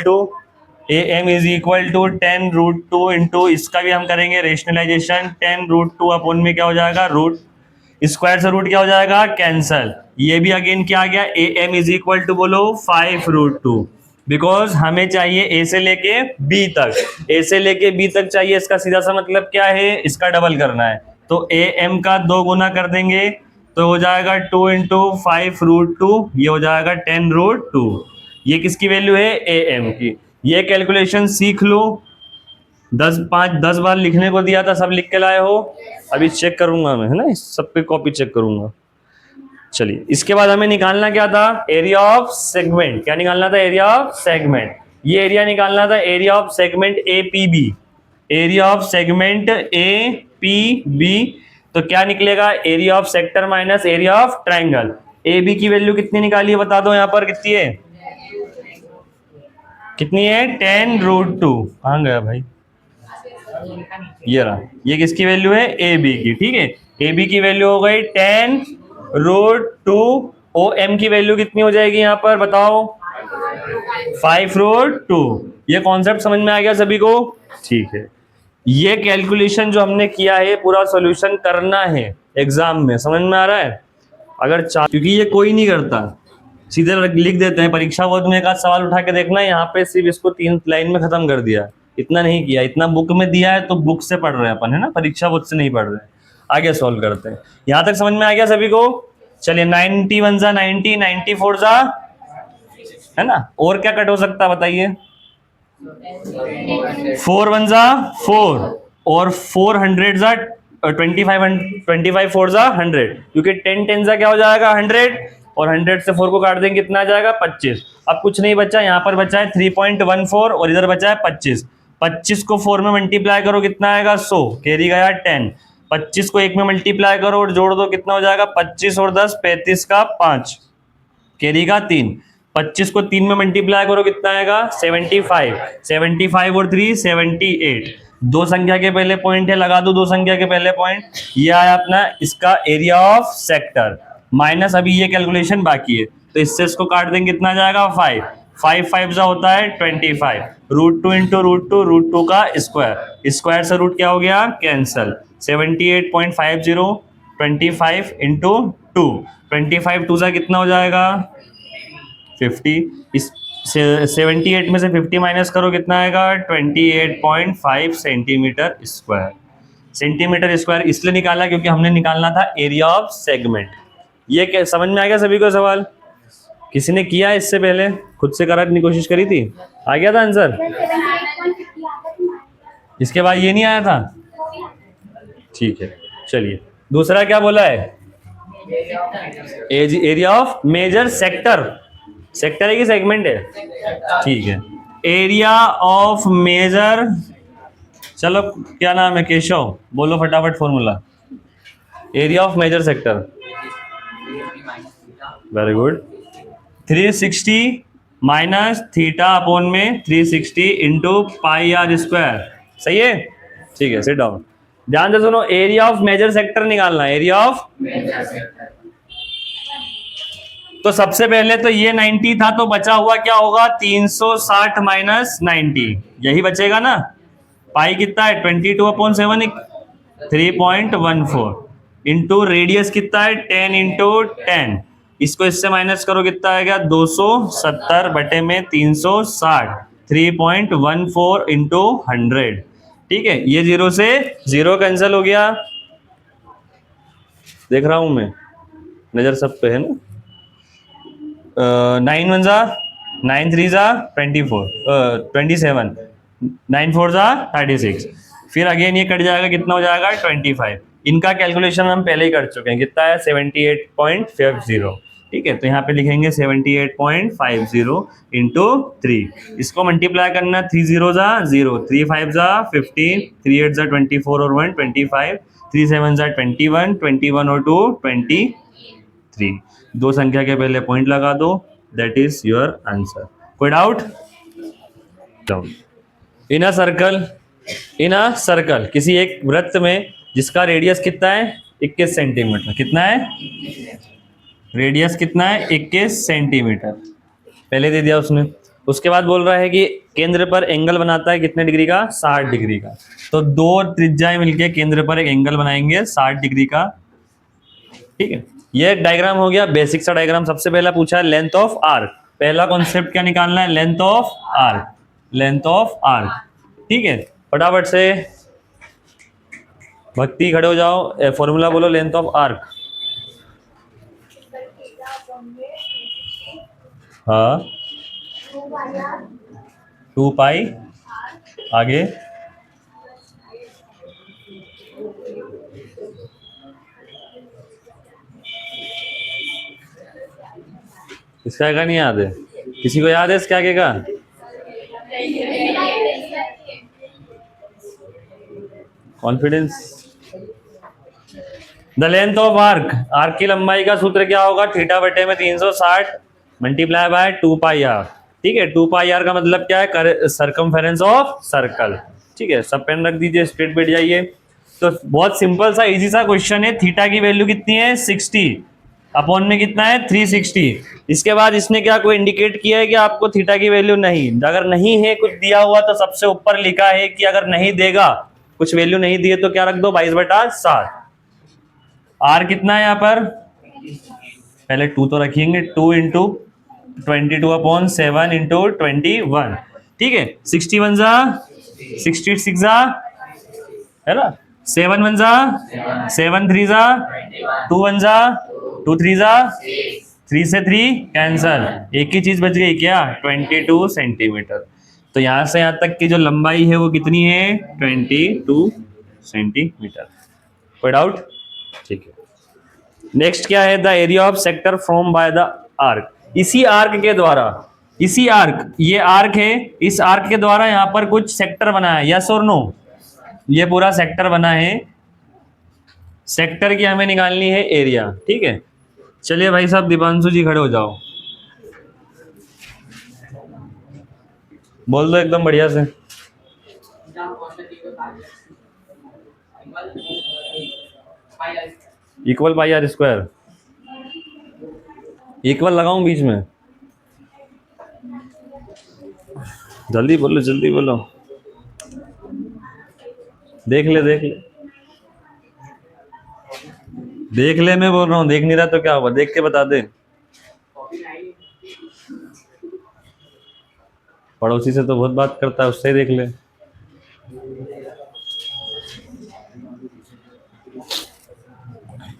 to 10√2 into इसका भी हम करेंगे रेशनलाइजेशन। 10√2 अपॉन में क्या हो जाएगा? रूट स्क्वायर से रूट क्या हो जाएगा? कैंसल। ये भी अगेन क्या आ गया? A M is equal to बोलो 5√2। बिकॉज हमें चाहिए ए से लेके बी तक। ए से लेके बी तक चाहिए, इसका सीधा सा मतलब क्या है? इसका डबल करना है। तो ए एम का 2 गुना कर देंगे तो हो जाएगा 2 इंटू 5√2। ये हो जाएगा 10√2। ये किसकी वैल्यू है? ए एम की। ये कैलकुलेशन सीख लो। 10 बार लिखने को दिया था, सब लिख के लाए हो? अभी चेक करूंगा मैं, है ना, सब पे कॉपी चेक करूंगा। चलिए, इसके बाद हमें निकालना क्या था? Area of segment. क्या निकालना था? Area of segment. ये एरिया निकालना था, area of segment A P B. Area of segment A P B. तो क्या निकलेगा? Area of sector minus area of triangle. A B की वैल्यू कितनी निकाली है बता दो यहाँ पर? कितनी है? कितनी है? 10√2। कहाँ गया भाई? ये रहा। ये किसकी वैल्यू है? ए बी की। ठीक है, ए बी की वैल्यू हो गई 10√2। ओ एम की वैल्यू कितनी हो जाएगी यहाँ पर बताओ? 5√2। ये कॉन्सेप्ट समझ में आ गया सभी को? ठीक है, ये कैलकुलेशन जो हमने किया है पूरा सॉल्यूशन करना है एग्जाम में, समझ में आ रहा है? अगर क्योंकि ये कोई नहीं करता, सीधे लिख देते हैं। परीक्षा बोर्ड में एक आध सवाल उठा के देखना, यहाँ पे सिर्फ इसको 3 लाइन में खत्म कर दिया, इतना नहीं किया। इतना बुक में दिया है तो बुक से पढ़ रहे हैं अपन, है ना, परीक्षा बोर्ड से नहीं पढ़ रहे हैं। आगे सॉल्व करते हैं। यहाँ तक समझ में आ गया सभी को? चलिए 91 जा 90, 94 जा, है ना, और क्या कट हो सकता है बताइए? 4 1 जा 4, और 400 जा 25 4 जा 100, क्योंकि 10 10 जा क्या हो जाएगा 100, और 100 से 4 को काट देंगे कितना आ जाएगा 25। अब कुछ नहीं बचा, यहाँ पर बचा है 3.14 और इधर बचा है 25। 25 को 4 में मल्टीप्लाई करो कितना आएगा 100, कैरी गया 10। 25 को 1 में मल्टीप्लाई करो और जोड़ दो कितना हो जाएगा 25 और 10 35 का 5, कैरी का 3। 25 को 3 में मल्टीप्लाई करो कितना आएगा 75। 75 और 3 78। दो संख्या के पहले पॉइंट है, लगा दो दो संख्या के पहले पॉइंट। ये आया अपना इसका एरिया ऑफ सेक्टर, माइनस अभी ये कैलकुलेशन बाकी है, तो इससे इसको काट देंगे कितना जाएगा 5। 5 5 जा होता है 25। √2 इंटू √2 का स्क्वायर, स्क्वायर से रूट क्या हो गया कैंसल। 78.50 25 इंटू 2, 25 2 जा कितना हो जाएगा 50। इस 78 में से 50 माइनस करो कितना आएगा 28.5 सेंटीमीटर स्क्वायर। सेंटीमीटर स्क्वायर इसलिए निकाला क्योंकि हमने निकालना था एरिया ऑफ सेगमेंट। ये क्या समझ में आ गया सभी को सवाल? किसी ने किया इससे पहले, खुद से करने की कोशिश करी थी, आ गया था आंसर? इसके बाद ये नहीं आया था? ठीक है, चलिए दूसरा क्या बोला है? Area of major sector. Sector है कि सेगमेंट है? ठीक है, एरिया ऑफ मेजर, चलो क्या नाम है केशव, बोलो फटाफट formula. Area of major sector, very good. 360 minus theta upon में 360 इंटू पाई आर स्क्वायर, सही है? ठीक है, सिट डाउन। ध्यान से सुनो, एरिया ऑफ मेजर सेक्टर निकालना है। एरिया ऑफ, तो सबसे पहले तो ये 90 था, तो बचा हुआ क्या होगा 360 माइनस 90, यही बचेगा ना। पाई कितना है 22/7, 3.14 इंटू रेडियस कितना है 10 इंटू 10, इसको इससे माइनस करो कितना आएगा 270 बटे में 360, 3.14 इंटू 100। ठीक है, ये 0 से 0 कैंसिल हो गया, देख रहा हूं मैं, नजर सब पे है ना। 9 1 जा 9 3 जा 27, 9 4 जा 36, फिर अगेन ये कट जाएगा कितना हो जाएगा 25। इनका कैलकुलेशन हम पहले ही कर चुके हैं, कितना है 78.50। ठीक है, तो यहाँ पे लिखेंगे 78.50 इंटू 3, इसको मल्टीप्लाई करना, 3 0 जा 0, 3 5 जा 15, 3 8 जा 24 और 1 25, 3 7 जा 21, 21 और 2 23। दो संख्या के पहले पॉइंट लगा दो, दैट इज योर आंसर। कोई डाउट? इन अ सर्कल, किसी एक वृत्त में जिसका रेडियस कितना है 21 सेंटीमीटर, कितना है रेडियस कितना है 21 सेंटीमीटर, पहले दे दिया उसने। उसके बाद बोल रहा है कि केंद्र पर एंगल बनाता है कितने डिग्री का 60 डिग्री का, तो दो त्रिज्याएं मिलके केंद्र पर एक एंगल बनाएंगे 60 डिग्री का। ठीक है, ये डायग्राम हो गया, बेसिक सा डायग्राम। सबसे पहला पूछा है लेंथ ऑफ आर्क, पहला कॉन्सेप्ट क्या निकालना है length of arc, length of arc. ठीक है, फटाफट से भक्ति खड़े हो जाओ, फॉर्मूला बोलो लेंथ ऑफ आर्क। हाँ 2 पाई, आगे इसका आगे नहीं याद है, किसी को याद है इसके आगे का? Confidence. The length of arc, arc की लंबाई का सूत्र क्या होगा थीटा बटे में 360 मल्टीप्लाई बाय 2 पाई आर। ठीक है, 2 पाई आर का मतलब क्या है सरकमफेरेंस ऑफ सर्कल। ठीक है, सब पेन रख दीजिए, स्ट्रेट बैठ जाइए। तो बहुत सिंपल सा इजी सा क्वेश्चन है। थीटा की वैल्यू कितनी है 60, अपॉन में कितना है 360। इसके बाद इसने क्या कोई इंडिकेट किया है कि आपको थीटा की वैल्यू नहीं, अगर नहीं है कुछ दिया हुआ तो सबसे ऊपर लिखा है कि अगर नहीं देगा कुछ वैल्यू नहीं दी है तो क्या रख दो 22/7। आर कितना है यहाँ पर, पहले 2 तो रखेंगे, 2 इंटू 22/7 इंटू 21, ठीक है। 61 जा 66 जा, है ना, 7 1 जा 7 3 जा 2 1 जा 2 3 जा 3 से 3 कैंसल, एक ही चीज बच गई क्या, 22 सेंटीमीटर। तो यहां से यहां तक की जो लंबाई है वो कितनी है, 22 सेंटीमीटर। कोई डाउट? ठीक है। नेक्स्ट क्या है, the area of sector from by the arc. इसी आर्क के द्वारा, इसी आर्क, ये आर्क है, इस आर्क के द्वारा यहां पर कुछ सेक्टर बना है, यस और नो? ये पूरा सेक्टर बना है, सेक्टर की हमें निकालनी है एरिया, ठीक है। चलिए भाई साहब, दीपांशु जी खड़े हो जाओ, बोल दो एकदम बढ़िया से। Equal pi r square, equal लगाऊं बीच में? जल्दी बोलो, जल्दी बोलो, देख ले देख ले देख ले, मैं बोल रहा हूँ, देख नहीं रहा तो क्या हुआ, देख के बता दे। पड़ोसी से तो बहुत बात करता है, उससे ही देख ले।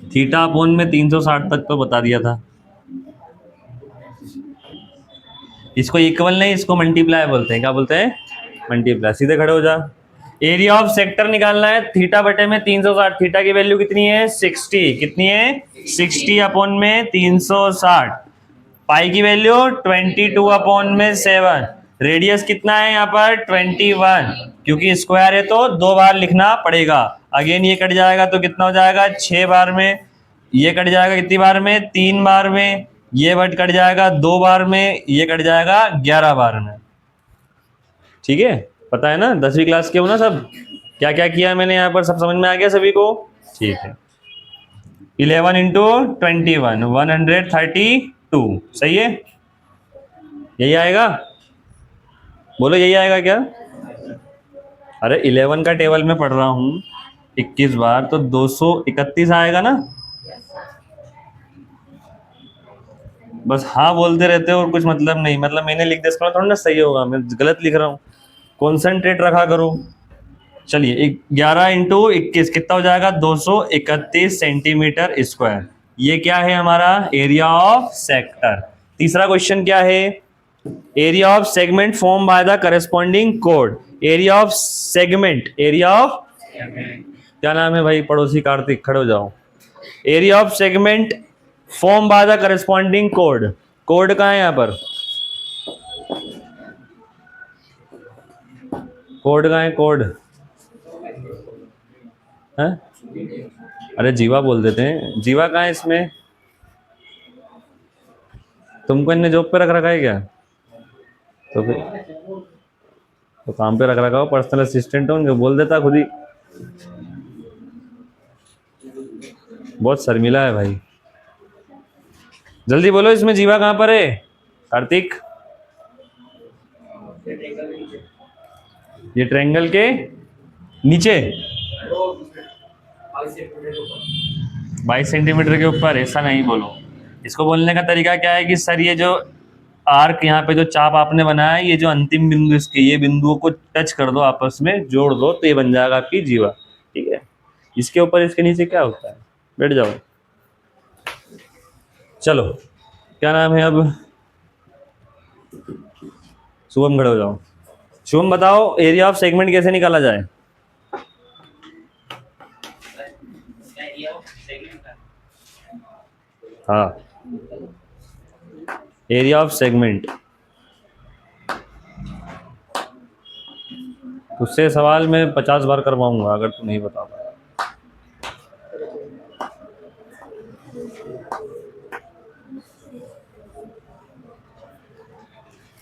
थीटा अपोन में 360 तक तो बता दिया था। इसको इक्वल नहीं, इसको मल्टीप्लाई बोलते हैं। क्या बोलते हैं? मल्टीप्लाई। सीधे खड़े हो जा। एरिया ऑफ सेक्टर निकालना है, थीटा बटे में 360। थीटा की वैल्यू कितनी है, 60। कितनी है, 60 अपोन में 360। पाई की वैल्यू 22 अपोन में 7। रेडियस कितना है यहाँ पर, 21। क्योंकि स्क्वायर है तो 2 बार लिखना पड़ेगा। अगेन ये कट जाएगा तो कितना हो जाएगा, 6 बार में। ये कट जाएगा कितनी बार में, 3 बार में। ये वर्ड कट जाएगा 2 बार में। ये कट जाएगा 11 बार में। ठीक है, पता है ना, 10वीं क्लास के हो ना सब, क्या क्या किया मैंने यहाँ पर, सब समझ में आ गया सभी को? ठीक है। 11 इंटू 21, 132। सही है, यही आएगा? बोलो यही आएगा क्या? अरे 11 का टेबल में पढ़ रहा हूँ 21 बार, तो 231 आएगा ना। बस हाँ बोलते रहते हो और कुछ मतलब नहीं, मतलब मैंने लिख दिया इसका थोड़ा ना सही होगा, मैं गलत लिख रहा हूँ। कॉन्सेंट्रेट रखा करो। चलिए 11 इंटू 21 कितना हो जाएगा, 231 सेंटीमीटर स्क्वायर। ये क्या है हमारा, एरिया ऑफ सेक्टर। तीसरा क्वेश्चन क्या है, area of segment form by the corresponding code. Area of segment, area of, क्या नाम है भाई, पड़ोसी कार्तिक खड़े हो जाओ। Area of segment form by the corresponding code. Code कहाँ है यहाँ पर, कोड कहाँ है, कोड है? अरे जीवा बोल देते हैं, जीवा कहाँ है इसमें? तुमको इनने जॉब पे रख रखा है क्या? तो फिर तो काम पे रख रखा हो, पर्सनल असिस्टेंट हो उनके, बोल देता खुद ही। बहुत शर्मिला है भाई, जल्दी बोलो इसमें जीवा कहाँ पर है कार्तिक? ये ट्रायंगल के नीचे 22 सेंटीमीटर के ऊपर, ऐसा नहीं बोलो। इसको बोलने का तरीका क्या है कि सर ये जो आर्क यहाँ पे जो चाप आपने बनाया है, ये जो अंतिम बिंदु इसके, ये बिंदुओं को टच कर दो, आपस में जोड़ दो, तो ये बन जाएगा आपकी जीवा। ठीक है, इसके ऊपर इसके नीचे क्या होता है, बैठ जाओ। चलो क्या नाम है अब, शुभम खड़े हो जाओ। शुभम बताओ एरिया ऑफ सेगमेंट कैसे निकाला जाए? हाँ, एरिया ऑफ सेगमेंट। उससे सवाल मैं 50 बार करवाऊंगा अगर तू नहीं बता पाया।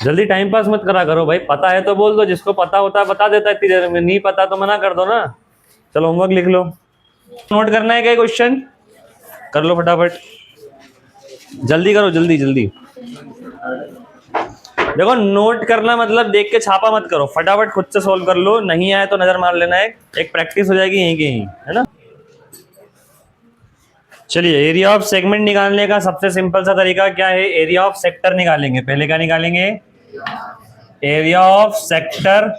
जल्दी टाइम पास मत करा करो भाई, पता है तो बोल दो, जिसको पता होता है बता देता है इतनी देर में, नहीं पता तो मना कर दो ना। चलो होमवर्क लिख लो, नोट करना है क्या क्वेश्चन, कर लो फटाफट, जल्दी करो, जल्दी जल्दी। देखो नोट करना मतलब देख के छापा मत करो, फटाफट खुद से सॉल्व कर लो, नहीं आए तो नजर मार लेना है, एक प्रैक्टिस हो जाएगी यहीं की यहीं, है ना। चलिए, एरिया ऑफ सेगमेंट निकालने का सबसे सिंपल सा तरीका क्या है? एरिया ऑफ सेक्टर निकालेंगे। पहले क्या निकालेंगे? Area of sector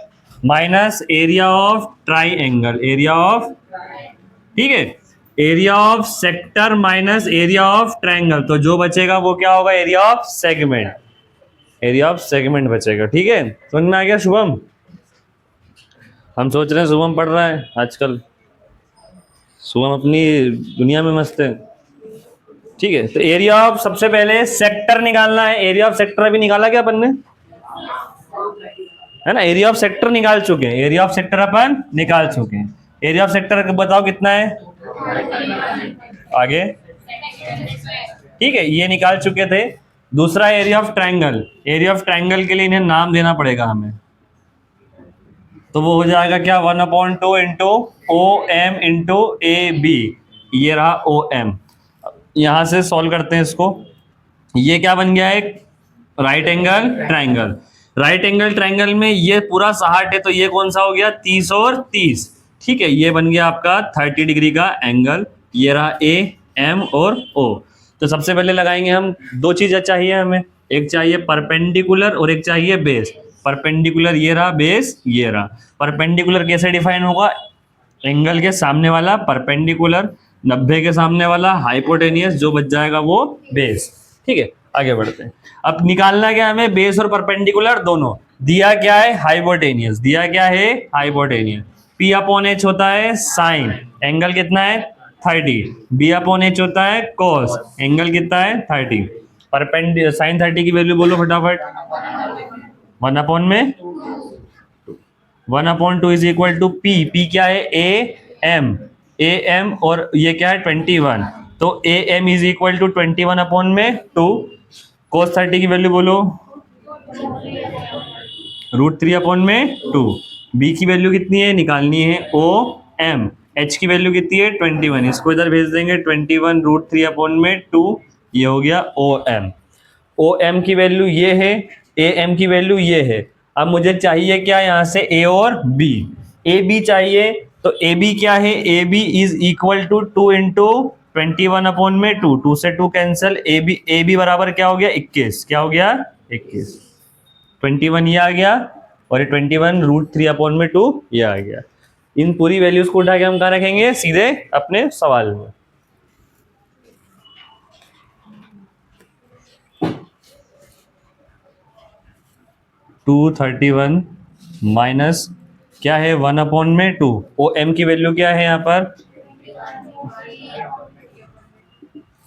minus area of triangle. Area of, ठीक है, area of sector minus area of triangle, तो जो बचेगा वो क्या होगा? Area of segment. Area of segment बचेगा। ठीक है, समझ में आ गया शुभम? हम सोच रहे हैं शुभम पढ़ रहा है आजकल, शुभम अपनी दुनिया में मस्त है। ठीक है, तो एरिया ऑफ, सबसे पहले सेक्टर निकालना है। एरिया ऑफ सेक्टर अभी निकाला क्या अपन ने? है ना, एरिया ऑफ सेक्टर निकाल चुके हैं। एरिया ऑफ सेक्टर अपन निकाल चुके हैं। एरिया ऑफ सेक्टर बताओ कितना है? आगे, ठीक है, ये निकाल चुके थे। दूसरा area of triangle. Area of triangle के लिए इन्हें नाम देना पड़ेगा हमें, तो वो हो जाएगा क्या? 1/2 into O M into A B. ये रहा ओ एम। यहां से सॉल्व करते हैं इसको। ये क्या बन गया? एक right angle triangle. Right angle triangle में ये पूरा 60 है, तो ये कौन सा हो गया? 30 और 30। ठीक है, ये बन गया आपका 30 डिग्री का एंगल। ये रहा ए, एम और ओ। तो सबसे पहले लगाएंगे हम, दो चीजें चाहिए हमें, एक चाहिए परपेंडिकुलर और एक चाहिए बेस। परपेंडिकुलर ये रहा, बेस ये रहा। परपेंडिकुलर कैसे डिफाइन होगा? एंगल के सामने वाला परपेंडिकुलर, 90 के सामने वाला हाइपोटेनियस, जो बच जाएगा वो बेस। ठीक है, आगे बढ़ते हैं। अब निकालना क्या हमें? बेस और परपेंडिकुलर दोनों। दिया क्या है? हाइपोटेनियस। दिया क्या है? हाइपोटेनियस। P अपॉन एच होता है साइन, एंगल कितना है? 30। B अपॉन एच होता है कॉस, एंगल कितना है? 30। परपेंडिकुलर साइन 30 की वैल्यू बोलो फटाफट। 1 अपॉन में 1/2 is equal to P. P क्या है? A M. ए एम और ये क्या है? 21। तो A M is equal to 21/2। cos 30 की वैल्यू बोलो। √3/2। बी की वैल्यू कितनी है? निकालनी है ओ एम। एच की वैल्यू कितनी है? 21। इसको इधर भेज देंगे। 21 √3/2, ये हो गया ओ एम। ओ एम की वैल्यू ये है, ए एम की वैल्यू ये है। अब मुझे चाहिए क्या? यहाँ से ए और बी। ए बी चाहिए, तो ए बी क्या है? A B is equal to 2 into 21/2। 2 से 2 कैंसिल। ए बी बराबर क्या हो गया? 21। क्या हो गया? 21। 21 ये आ गया, और ये 21 √3/2 ये आ गया। इन पूरी वैल्यूज को उठा के हम कहाँ रखेंगे? सीधे अपने सवाल में। (231 माइनस क्या है? 1/2। ओ एम की वैल्यू क्या है यहाँ पर?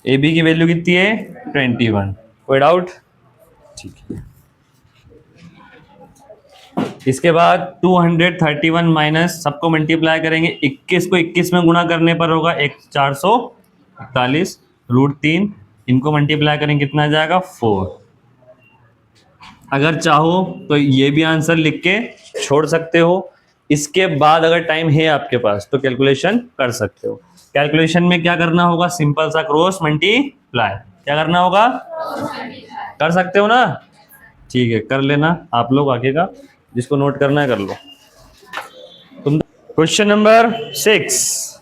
ए बी की वैल्यू कितनी है? 21। कोई डाउट? ठीक है। इसके बाद 231 माइनस, सबको मल्टीप्लाई करेंगे। 21 को 21 में गुणा करने पर होगा 441 √3। इनको मल्टीप्लाई करेंगे, कितना आ जाएगा? 4। अगर चाहो तो ये भी आंसर लिख के छोड़ सकते हो। इसके बाद अगर टाइम है आपके पास तो कैलकुलेशन कर सकते हो। कैलकुलेशन में क्या करना होगा? सिंपल सा क्रॉस मल्टीप्लाई। क्या करना होगा? कर सकते हो ना? ठीक है, कर लेना आप लोग आगे का, जिसको नोट करना है कर लो। तुम क्वेश्चन नंबर 6।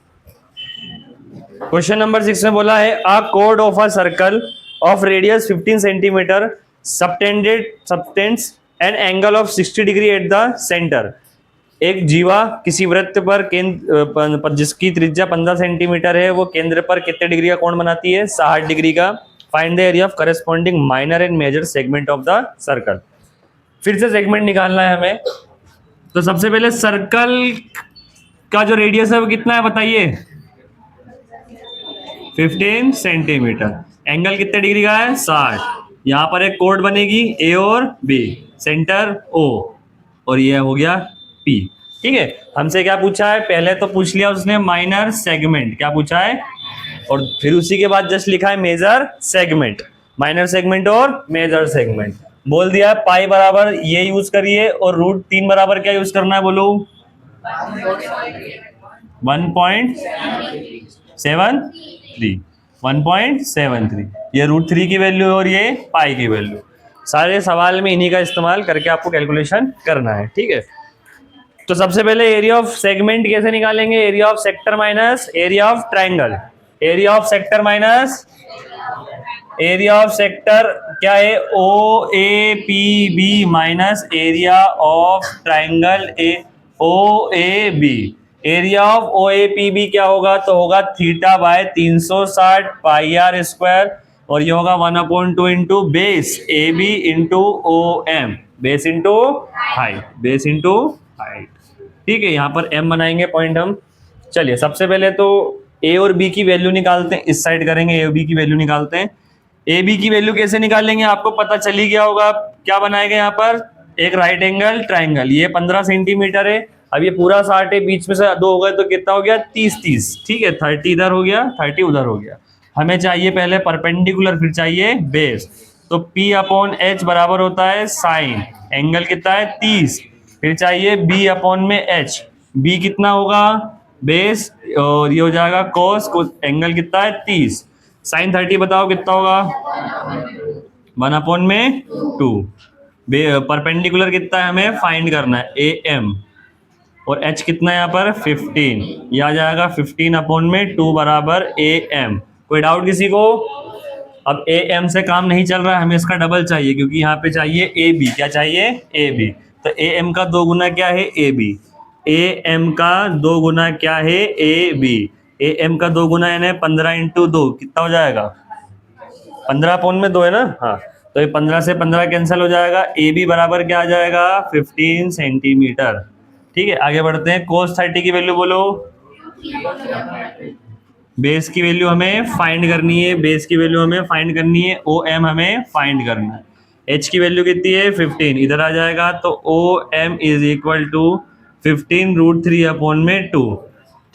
क्वेश्चन नंबर 6 में बोला है a code of a circle of radius 15 centimetre subtends an angle of 60 degree at the centre. एक जीवा किसी वृत्त पर केंद्र जिसकी त्रिज्या 15 सेंटीमीटर है, वो केंद्र पर कितने डिग्री का कोण बनाती है? 60 डिग्री का। Find the area of corresponding minor and major segment of the circle. फिर से सेगमेंट निकालना है हमें। तो सबसे पहले सर्कल का जो रेडियस है वो कितना है बताइए? 15 सेंटीमीटर। एंगल कितने डिग्री का है? 60। यहाँ पर एक कोड बनेगी ए और बी, सेंटर ओ, और ये हो गया पी। ठीक है, हमसे क्या पूछा है? पहले तो पूछ लिया उसने माइनर सेगमेंट। क्या पूछा है? और फिर उसी के बाद जस्ट लिखा है मेजर सेगमेंट। माइनर सेगमेंट और मेजर सेगमेंट बोल दिया। पाई बराबर ये यूज करिए, और √3 बराबर क्या यूज करना है बोलो? 1.73। 1.73 ये √3 की वैल्यू और ये पाई की वैल्यू। सारे सवाल में इन्हीं का इस्तेमाल करके आपको कैलकुलेशन करना है। ठीक है, तो सबसे पहले एरिया ऑफ सेगमेंट कैसे निकालेंगे? Area of sector minus area of triangle. Area of sector minus area of sector क्या है, O A P B minus area of triangle A O A B. Area of O A P B क्या होगा, तो होगा theta by 360 pi r square, और ये होगा 1/2 into base A B into O M, base into height, base into height. ठीक है, यहाँ पर एम बनाएंगे पॉइंट हम। चलिए सबसे पहले तो ए और बी की वैल्यू निकालते हैं, इस साइड करेंगे, ए और बी की वैल्यू निकालते हैं। ए बी की वैल्यू कैसे निकालेंगे, आपको पता चल ही गया होगा। क्या बनाएगा यहाँ पर, एक राइट एंगल ट्राइंगल, ये 15 सेंटीमीटर है, अब ये पूरा 60 है, बीच में से 2 हो गए तो कितना हो गया, 30। ठीक है, 30 इधर हो गया, 30 उधर हो गया। हमें चाहिए पहले परपेंडिकुलर, फिर चाहिए बेस। तो P अपॉन H बराबर होता है साइन, एंगल कितना है 30, फिर चाहिए B अपॉन में H, B कितना होगा बेस, और ये हो जाएगा कोस, एंगल कितना है 30, साइन 30 बताओ कितना होगा 1/2। परपेंडिकुलर कितना है हमें फाइंड करना है, ए एम, और H कितना है यहाँ पर 15, यह आ जाएगा 15/2 बराबर ए एम। कोई डाउट किसी को। अब ए एम से काम नहीं चल रहा है, हमें इसका डबल चाहिए, क्योंकि यहाँ पे चाहिए ए बी, क्या चाहिए ए बी। तो ए एम का 2 गुना क्या है ए बी, ए एम का 2 गुना क्या है ए बी, ए एम का 2 गुना यानी 15 इंटू 2 कितना हो जाएगा 15/2 है ना। हाँ, तो ये 15 से 15 कैंसिल हो जाएगा, ए बी बराबर क्या आ जाएगा 15 सेंटीमीटर। ठीक है, आगे बढ़ते हैं। कोस 30 की वैल्यू बोलो, बेस की वैल्यू हमें फाइंड करनी है, बेस की वैल्यू हमें फाइंड करनी है, ओ एम हमें फाइंड करना है। एच की वैल्यू कितनी है 15, इधर आ जाएगा, तो O M is equal to 15√3/2।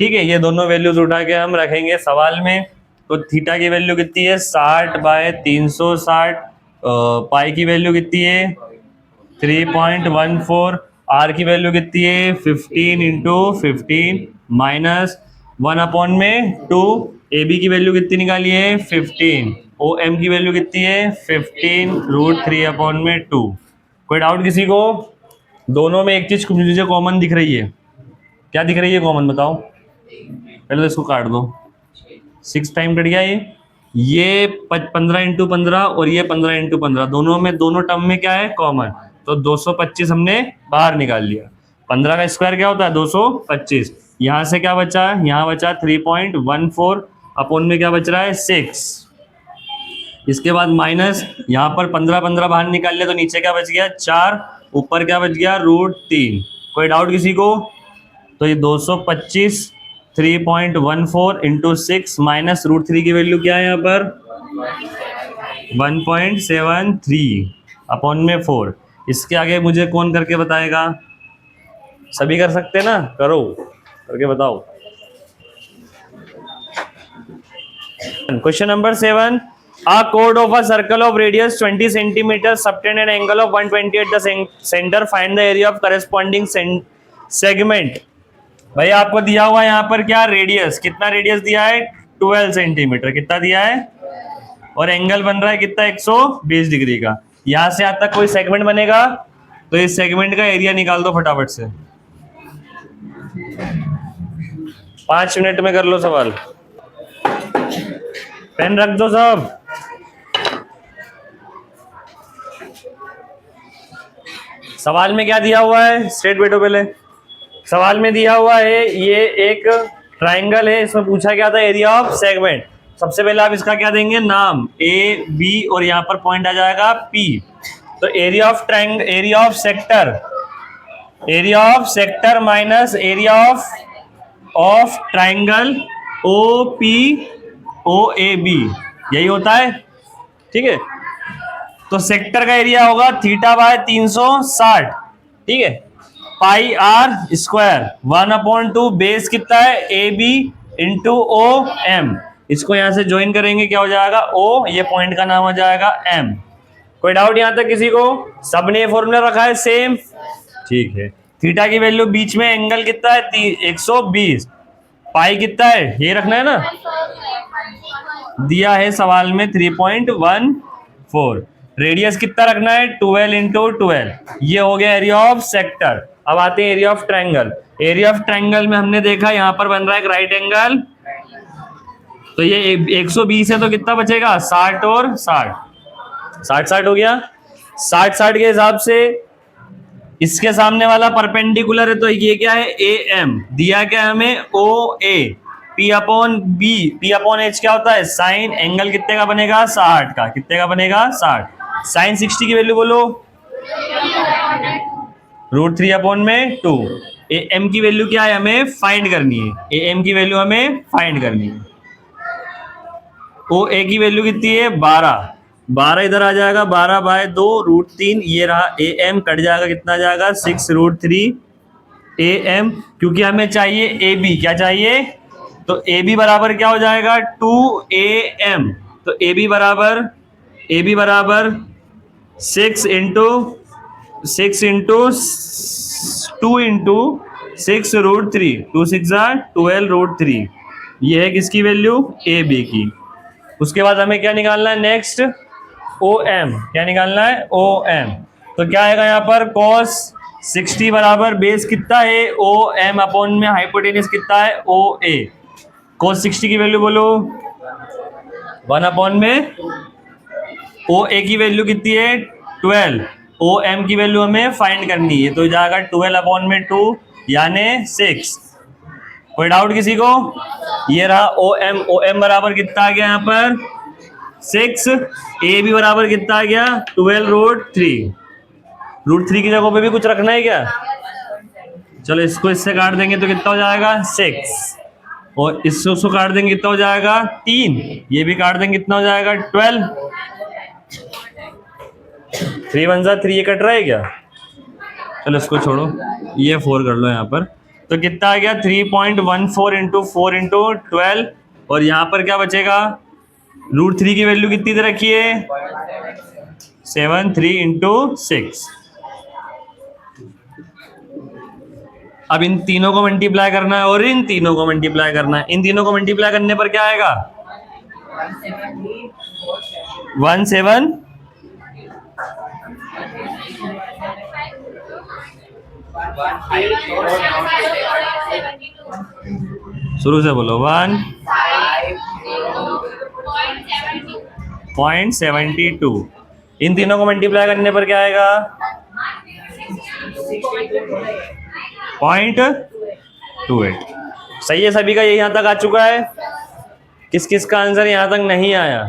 ठीक है, ये दोनों वैल्यूज उठा के हम रखेंगे सवाल में। तो थीटा की वैल्यू कितनी है 60/360, पाई की वैल्यू कितनी है 3.14, आर की वैल्यू कितनी है 15 इंटू 15 माइनस 1/2। ए बी की वैल्यू कितनी निकाली है 15, ओ एम की वैल्यू कितनी है 15√3/2। कोई डाउट किसी को। दोनों में एक चीज मुझे कॉमन दिख रही है, क्या दिख रही है कॉमन बताओ, पहले तो इसको काट दो, 6 टाइम कट गया ये 15 इंटू 15 और ये 15 इंटू 15, दोनों में दोनों टर्म में क्या है कॉमन, तो 225 हमने बाहर निकाल लिया। 15 का स्क्वायर क्या होता है 225, यहाँ से क्या बचा, यहाँ बचा 3.14, अपॉन में क्या बच रहा है 6, इसके बाद माइनस, यहाँ पर 15 बाहर निकाल लिया तो नीचे क्या बच गया 4, ऊपर क्या बच गया √3। कोई डाउट किसी को। तो ये 225 3.14 इंटू 6 माइनस √3 की वैल्यू क्या है यहाँ पर 1.73 अपॉन में 4। इसके आगे मुझे कौन करके बताएगा, सभी कर सकते हैं ना, करो करके बताओ। Question number 7, a chord of a circle of radius 20 centimeters subtend an angle of 120 at the center, find the area of corresponding segment। भाई आपको दिया हुआ यहाँ पर क्या रेडियस, कितना रेडियस दिया है 12 सेंटीमीटर, कितना दिया है, और एंगल बन रहा है कितना 120 डिग्री का। यहां से यहां तक कोई सेगमेंट बनेगा, तो इस सेगमेंट का एरिया निकाल दो फटाफट से, 5 मिनट में कर लो सवाल। पेन रख दो सब। सवाल में क्या दिया हुआ है, स्ट्रेट बैठो पहले। सवाल में दिया हुआ है ये एक ट्राइंगल है, इसमें पूछा गया था एरिया ऑफ सेगमेंट। सबसे पहले आप इसका क्या देंगे नाम ए बी, और यहाँ पर पॉइंट आ जाएगा पी। तो area of sector minus area of triangle O P O A B, यही होता है। ठीक है, तो सेक्टर का एरिया होगा θ/360, ठीक है, पाई आर स्क्वायर 1/2, बेस कितना है A B into O M, इसको यहां से ज्वाइन करेंगे क्या हो जाएगा ओ, ये पॉइंट का नाम हो जाएगा एम। कोई डाउट यहां तक किसी को, सबने फॉर्मूला रखा है सेम, ठीक है। थीटा की वैल्यू बीच में, एंगल कितना है 120, पाई कितना है ये रखना है ना, दिया है सवाल में 3.14, रेडियस कितना रखना है 12 इंटू 12, ये हो गया एरिया ऑफ सेक्टर। अब आते हैं area of triangle. Area of triangle में हमने देखा यहाँ पर बन रहा है एक राइट एंगल तो ये 120 है तो कितना बचेगा, 60 और 60, 60 हो गया। 60 के हिसाब से इसके सामने वाला परपेंडिकुलर है, तो ये क्या है, ए एम दिया क्या है हमें, O A, P upon B, P upon H क्या होता है, साइन एंगल कितने का बनेगा, 60 का, कितने का बनेगा, 60। साइन 60 की वैल्यू बोलो, √3 अपॉन में 2। ए एम की वैल्यू क्या है, हमें फाइंड करनी है, ए एम की वैल्यू हमें फाइंड करनी है। ओ ए की वैल्यू कितनी है, 12, 12 इधर आ जाएगा, 12/2 √3, ये रहा ए एम, कट जाएगा, कितना जाएगा, 6√3 ए एम, क्योंकि हमें चाहिए ए बी, क्या चाहिए, तो ए बी बराबर क्या हो जाएगा, 2 ए एम, तो ए बी बराबर 6 इंटू 2 इंटू 6√3, 2 6 12√3, ये है किसकी वैल्यू, ए बी की। उसके बाद हमें क्या निकालना है नेक्स्ट, ओ एम, क्या निकालना है, ओ एम। तो क्या आएगा यहाँ पर, cos 60 बराबर बेस कितना है, ओ एम अपॉन में हाइपोटेनस कितना है, ओ ए। cos 60 की वैल्यू बोलो, 1 अपॉन में ओ ए की वैल्यू कितनी है, 12, ओ एम की वैल्यू हमें फाइंड करनी है, तो जाएगा 12 अपॉन में 2 यानी 6। कोई डाउट किसी को, ये रहा ओ एम बराबर कितना आ गया यहाँ पर, 6, ए बी बराबर कितना आ गया, 12√3, √3 की जगह पे भी कुछ रखना है क्या, चलो इसको इससे काट देंगे तो कितना हो जाएगा, 6, और इससे उसको काट देंगे कितना हो जाएगा, 3, ये भी काट देंगे कितना हो जाएगा, 12, 3 1 3, ये कट रहा है क्या, चलो इसको छोड़ो, ये 4 कर लो यहाँ पर, तो कितना आ गया, 3.14 इंटू 4 इंटू 12, और यहाँ पर क्या बचेगा, √3 की वैल्यू कितनी दे रखी है, 7, 3 इंटू 6। अब इन तीनों को मल्टीप्लाई करना है और इन तीनों को मल्टीप्लाई करना है, इन तीनों को मल्टीप्लाई करने पर क्या आएगा, 17, शुरू से बोलो, 1.72, इन तीनों को मल्टीप्लाई करने पर क्या आएगा, 0.28। सही है, सभी का ये यहाँ तक आ चुका है, किस किस का आंसर यहाँ तक नहीं आया,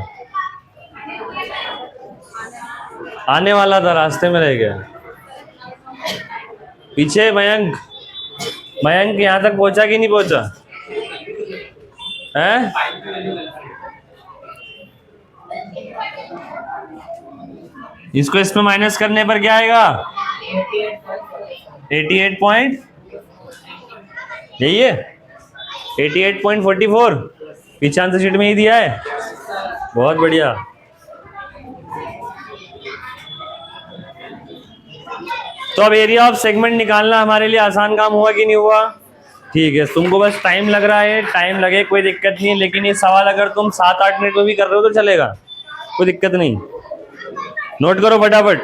आने वाला था, रास्ते में रह गया पीछे, मयंक यहाँ तक पहुंचा कि नहीं पहुंचा है, इसको इसमें माइनस करने पर क्या आएगा, 88 पॉइंट, यही है 88.44, पीछे आंसर शीट में ही दिया है, बहुत बढ़िया। तो अब एरिया ऑफ सेगमेंट निकालना हमारे लिए आसान काम हुआ कि नहीं हुआ, ठीक है, तुमको बस टाइम लग रहा है, टाइम लगे कोई दिक्कत नहीं है, लेकिन ये सवाल अगर तुम 7-8 मिनट में भी कर रहे हो तो चलेगा, कोई दिक्कत नहीं, नोट करो फटाफट।